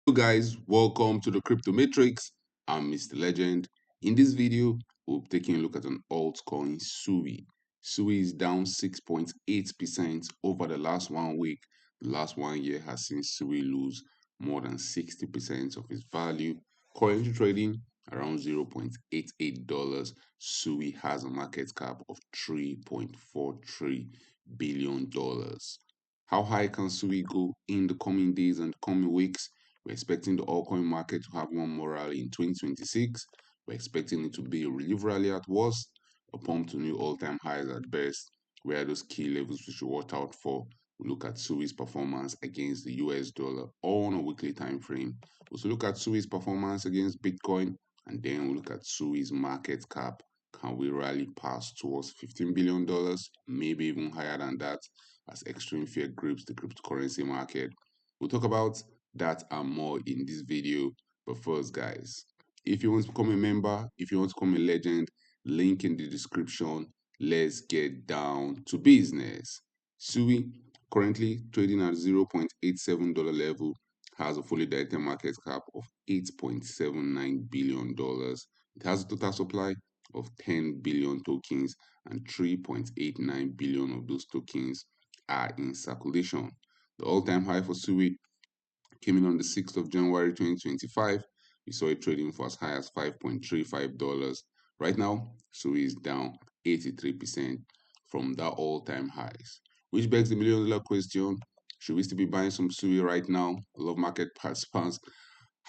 Hello guys, welcome to the Crypto Matrix. I'm Mr. Legend. In this video, we'll be taking a look at an altcoin SUI. SUI is down 6.8% over the last 1 week. The last 1 year has seen SUI lose more than 60% of its value. Currently trading around $0.88. SUI has a market cap of $3.43 billion. How high can SUI go in the coming days and coming weeks? We're expecting the altcoin market to have one more rally in 2026. We're expecting it to be a relief rally at worst, a pump to new all-time highs at best. Where are those key levels we should watch out for? We look at SUI's performance against the US dollar on a weekly time frame. We also look at SUI's performance against Bitcoin, and then we look at SUI's market cap. Can we rally past towards $15 billion, maybe even higher than that, as extreme fear grips the cryptocurrency market? We'll talk about that and more in this video. But first, guys, if you want to become a member, if you want to become a legend, link in the description. Let's get down to business. SUI, currently trading at $0.87 level, has a fully diluted market cap of $8.79 billion. It has a total supply of 10 billion tokens, and 3.89 billion of those tokens are in circulation. The all-time high for SUI came in on the 6th of January 2025. We saw it trading for as high as $5.35. Right now, SUI is down 83% from that all-time highs. Which begs the million-dollar question: should we still be buying some SUI right now? A lot of market participants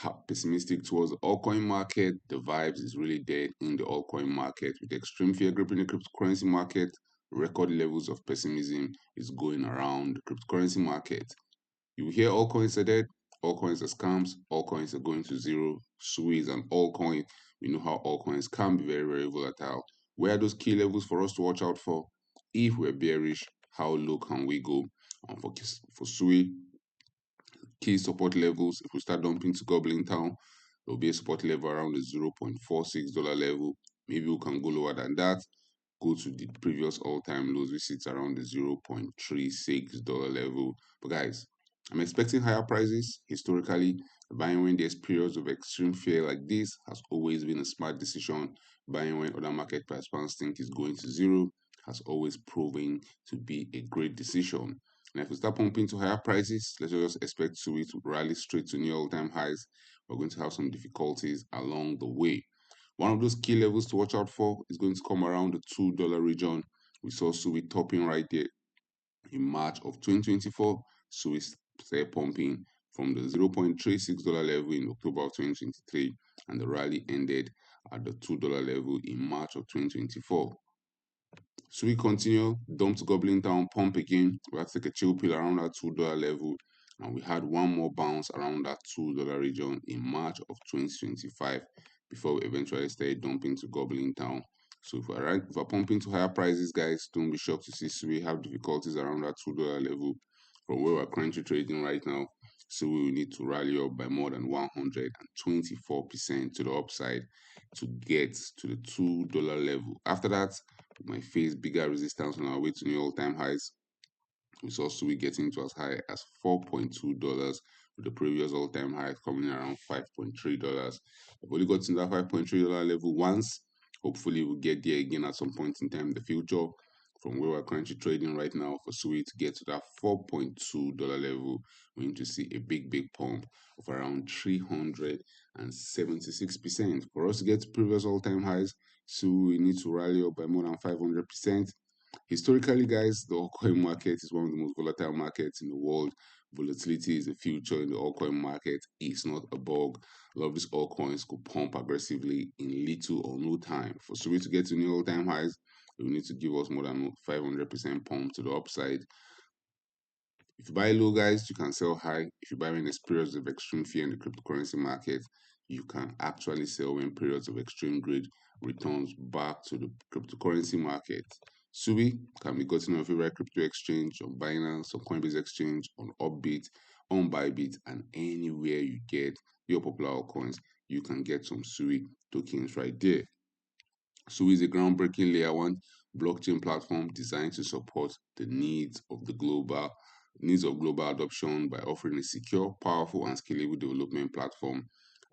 are pessimistic towards the altcoin market. The vibes is really dead in the altcoin market with extreme fear gripping the cryptocurrency market. Record levels of pessimism is going around the cryptocurrency market. You hear all coins are dead, all coins are scams, all coins are going to zero. SUI is an altcoin. We know how all coins can be very, very volatile. Where are those key levels for us to watch out for? If we're bearish, how low can we go? For SUI, key support levels, if we start dumping to Goblin Town, there'll be a support level around the $0.46 level. Maybe we can go lower than that. Go to the previous all-time lows, which sits around the $0.36 level. But guys, I'm expecting higher prices. Historically, buying when there's periods of extreme fear like this has always been a smart decision. Buying when other market participants think is going to zero has always proven to be a great decision. And if we start pumping to higher prices, let's just expect SUI to rally straight to new all-time highs. We're going to have some difficulties along the way. One of those key levels to watch out for is going to come around the $2 region. We saw SUI topping right there in March of 2024. SUI started pumping from the $0.36 level in October of 2023, and the rally ended at the $2 level in March of 2024. SUI continue, dump to Goblin Town, pump again. We had to take a chill pill around that $2 level, and we had one more bounce around that $2 region in March of 2025 before we eventually started dumping to Goblin Town. So if we're pumping to higher prices, guys, don't be shocked to see SUI have difficulties around that $2 level. From where we're currently trading right now, so we will need to rally up by more than 124% to the upside to get to the $2 level. After that, we might face bigger resistance on our way to new all-time highs. We saw SUI getting to as high as $4.2, with the previous all-time high coming around $5.3. We've only got to that $5.3 level once. Hopefully, we'll get there again at some point in time in the future. From where we're currently trading right now, for SUI to get to that $4.2 level, we need to see a big, big pump of around 376%. For us to get to previous all-time highs, SUI need to rally up by more than 500%. Historically, guys, the altcoin market is one of the most volatile markets in the world. Volatility is the future in the altcoin market. It's not a bug. A lot of these altcoins could pump aggressively in little or no time. For SUI to get to new all-time highs, we need to give us more than 500% pump to the upside. If you buy low, guys, you can sell high. If you buy when there's periods of extreme fear in the cryptocurrency market, you can actually sell when periods of extreme greed returns back to the cryptocurrency market. SUI can be gotten on your favorite crypto exchange, on Binance, on Coinbase Exchange, on Upbit, on Bybit, and anywhere you get your popular altcoins, you can get some SUI tokens right there. SUI is a groundbreaking layer 1 blockchain platform designed to support the needs of the global needs of global adoption by offering a secure, powerful, and scalable development platform.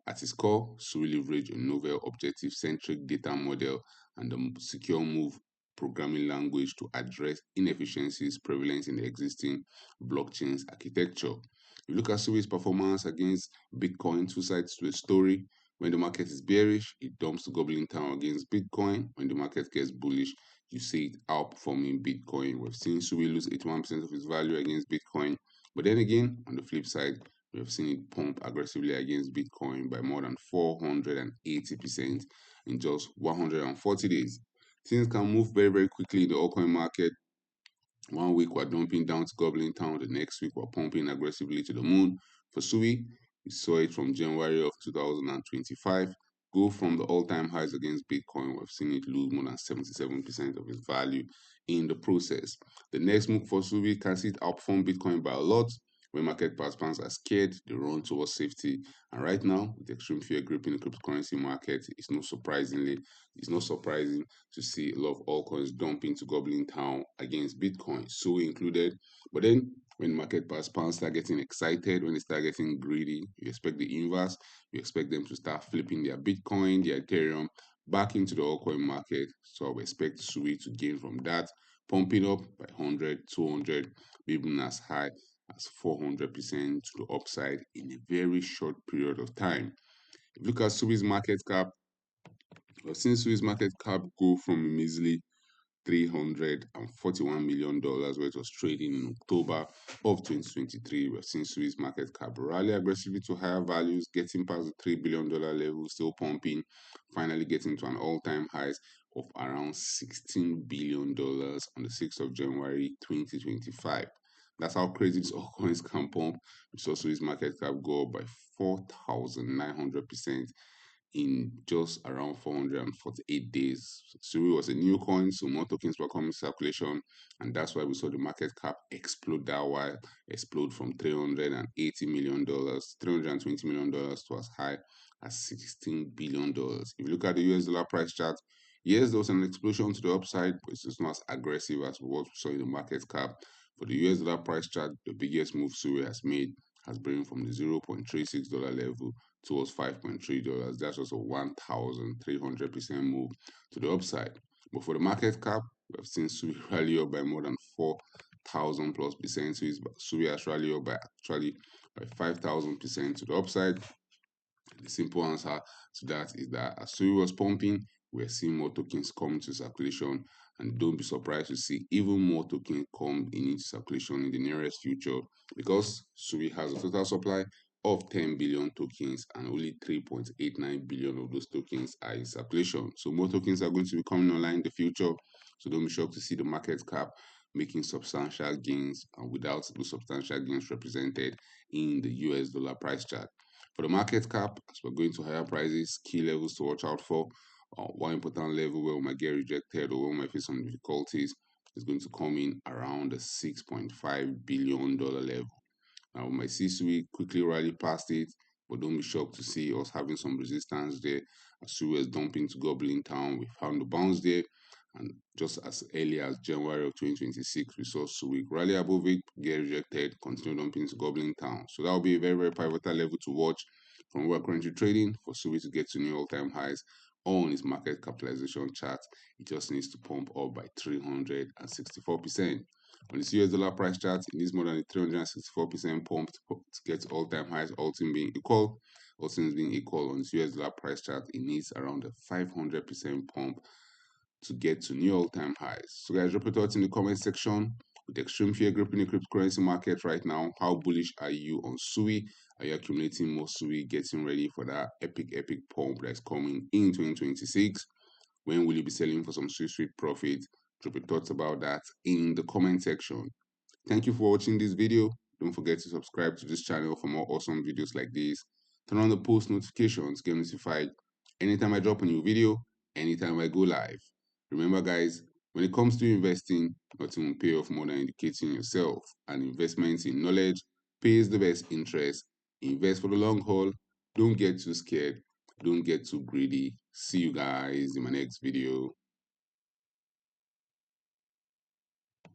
At its core, SUI leverage a novel objective-centric data model and a secure move programming language to address inefficiencies prevalent in the existing blockchain's architecture. If you look at SUI's performance against Bitcoin, two sides to a story. When the market is bearish, it dumps to gobbling town against Bitcoin. When the market gets bullish, you see it outperforming Bitcoin. We've seen SUI lose 81% of its value against Bitcoin. But then again, on the flip side, we have seen it pump aggressively against Bitcoin by more than 480% in just 140 days. Things can move very, very quickly in the altcoin market. One week we're dumping down to gobbling town, the next week we're pumping aggressively to the moon. For SUI, we saw it from January of 2025 go from the all-time highs against Bitcoin. We've seen it lose more than 77% of its value in the process. The next move for SUI can see it outperform Bitcoin by a lot. When market participants are scared, they run towards safety. And right now, with extreme fear gripping the cryptocurrency market, it's not surprising to see a lot of altcoins dumping to gobbling town against Bitcoin, so included. But then when market participants start getting excited, when they start getting greedy, you expect the inverse. You expect them to start flipping their Bitcoin, their Ethereum back into the altcoin market. So we expect SUI to gain from that, pumping up by 100, 200, even as high as 400% to the upside in a very short period of time. If you look at SUI's market cap, we've seen SUI's market cap go from a measly $341 million where it was trading in October of 2023. We've seen SUI's market cap rally aggressively to higher values, getting past the $3 billion level, still pumping, finally getting to an all-time highs of around $16 billion on the 6th of January 2025. That's how crazy these altcoins can pump. We saw SUI's market cap go up by 4,900% in just around 448 days. SUI was a new coin, so more tokens were coming to circulation, and that's why we saw the market cap explode that while, explode from $380 million, $320 million to as high as $16 billion. If you look at the US dollar price chart, yes, there was an explosion to the upside, but it's not as aggressive as what we saw in the market cap. For the US dollar price chart, the biggest move SUI has made has been from the $0.36 level towards $5.3. That's just a 1,300% move to the upside. But for the market cap, we have seen SUI rally up by more than 4,000 plus percent. So SUI has rallied up by 5,000% to the upside. The simple answer to that is that as SUI was pumping, we're seeing more tokens come into circulation, and don't be surprised to see even more tokens come into circulation in the nearest future because SUI has a total supply of 10 billion tokens and only 3.89 billion of those tokens are in circulation. So more tokens are going to be coming online in the future. So don't be shocked to see the market cap making substantial gains and without those substantial gains represented in the US dollar price chart. For the market cap, as we're going to higher prices, key levels to watch out for. One important level where we might get rejected or where we might face some difficulties is going to come in around the $6.5 billion level. Now, we might see SUI quickly rally past it, but don't be shocked to see us having some resistance there. As SUI is dumping to gobbling town, we found the bounce there. And just as early as January of 2026, we saw SUI rally above it, get rejected, continue dumping to gobbling town. So that will be a very, very pivotal level to watch from where we're currently trading for SUI to get to new all-time highs on its market capitalization chart. It just needs to pump up by 364%. On the US dollar price chart, it needs more than a 364% pump to get all-time highs, all things being equal. All things being equal on the US dollar price chart, it needs around a 500% pump to get to new all-time highs. So guys, drop your thoughts in the comment section. With extreme fear gripping the cryptocurrency market right now, how bullish are you on SUI? Are you accumulating more SUI, getting ready for that epic pump that's coming in 2026? When will you be selling for some sweet profit? Drop your thoughts about that in the comment section. Thank you for watching this video. Don't forget to subscribe to this channel for more awesome videos like this. Turn on the post notifications, get notified anytime I drop a new video, anytime I go live. Remember guys, when it comes to investing, nothing will pay off more than educating yourself, and investments in knowledge pays the best interest. Invest for the long haul. Don't get too scared. Don't get too greedy. See you guys in my next video.